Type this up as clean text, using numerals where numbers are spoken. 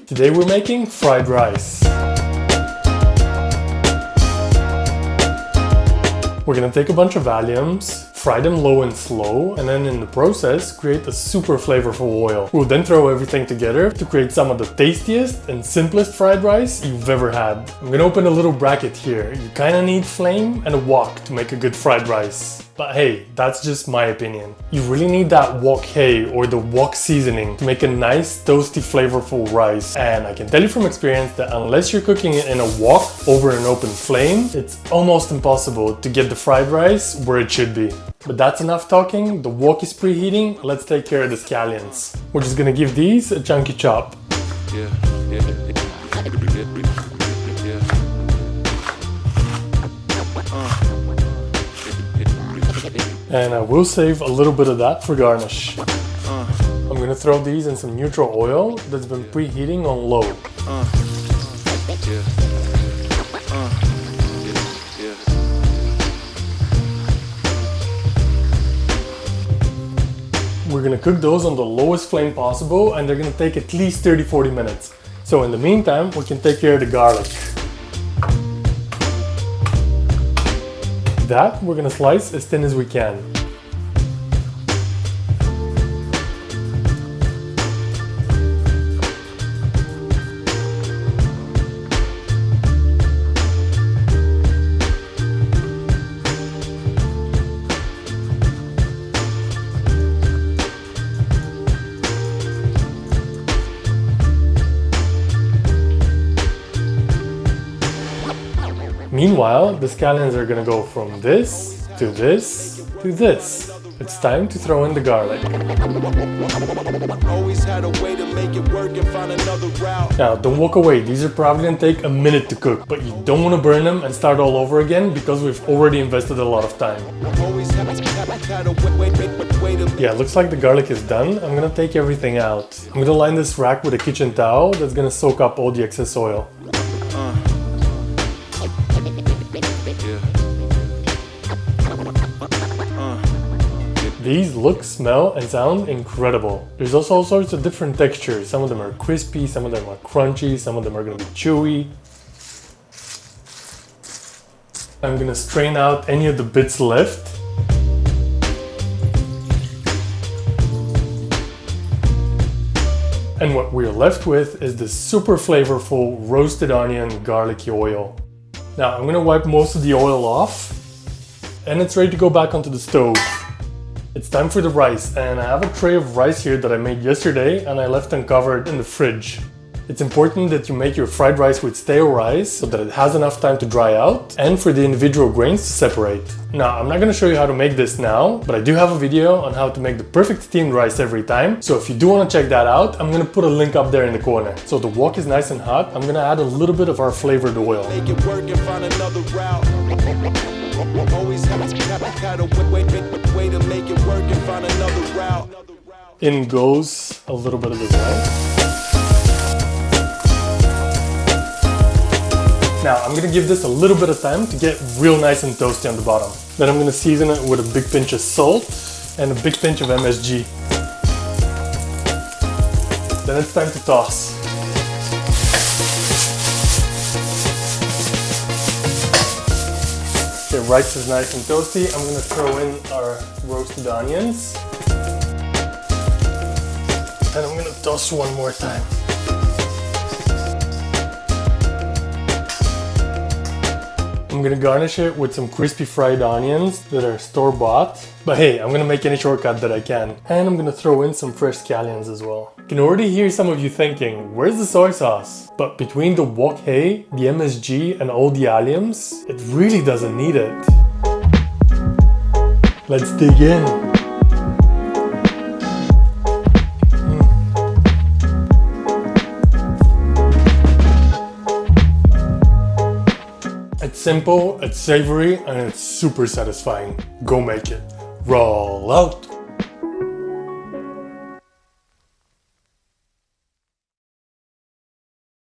Today we're making fried rice. We're gonna take a bunch of alliums, fry them low and slow, and then in the process create a super flavorful oil. We'll then throw everything together to create some of the tastiest and simplest fried rice you've ever had. I'm gonna open a little bracket here. You kinda need flame and a wok to make a good fried rice. But hey, that's just my opinion. You really need that wok hay or the wok seasoning to make a nice, toasty, flavorful rice. And I can tell you from experience that unless you're cooking it in a wok over an open flame, it's almost impossible to get the fried rice where it should be. But that's enough talking. The wok is preheating. Let's take care of the scallions. We're just gonna give these a chunky chop. And I will save a little bit of that for garnish. I'm gonna throw these in some neutral oil that's been preheating on low. We're gonna cook those on the lowest flame possible, and they're gonna take at least 30-40 minutes. So in the meantime, we can take care of the garlic. That we're gonna slice as thin as we can. Meanwhile, the scallions are gonna go from this to this to this. It's time to throw in the garlic. Now, don't walk away. These are probably gonna take a minute to cook, but you don't want to burn them and start all over again because we've already invested a lot of time. Yeah, looks like the garlic is done. I'm gonna take everything out. I'm gonna line this rack with a kitchen towel that's gonna soak up all the excess oil. These look, smell, and sound incredible. There's also all sorts of different textures. Some of them are crispy, some of them are crunchy, some of them are gonna be chewy. I'm gonna strain out any of the bits left. And what we're left with is this super flavorful roasted onion garlicky oil. Now I'm gonna wipe most of the oil off, and it's ready to go back onto the stove. It's time for the rice, and I have a tray of rice here that I made yesterday and I left uncovered in the fridge. It's important that you make your fried rice with stale rice so that it has enough time to dry out and for the individual grains to separate. Now, I'm not going to show you how to make this now, but I do have a video on how to make the perfect steamed rice every time. So if you do want to check that out, I'm going to put a link up there in the corner. So the wok is nice and hot. I'm going to add a little bit of our flavored oil. Make it work and find another route. Always have a way to make it work and find another route. In goes a little bit of the rice. Now I'm gonna give this a little bit of time to get real nice and toasty on the bottom. Then I'm gonna season it with a big pinch of salt and a big pinch of MSG. Then it's time to toss. Okay, rice is nice and toasty. I'm gonna throw in our roasted onions. And I'm gonna toss one more time. I'm gonna garnish it with some crispy fried onions that are store-bought. But hey, I'm gonna make any shortcut that I can. And I'm gonna throw in some fresh scallions as well. I can already hear some of you thinking, where's the soy sauce? But between the wok hay, the MSG, and all the alliums, it really doesn't need it. Let's dig in. It's simple, it's savory, and it's super satisfying. Go make it. Roll out!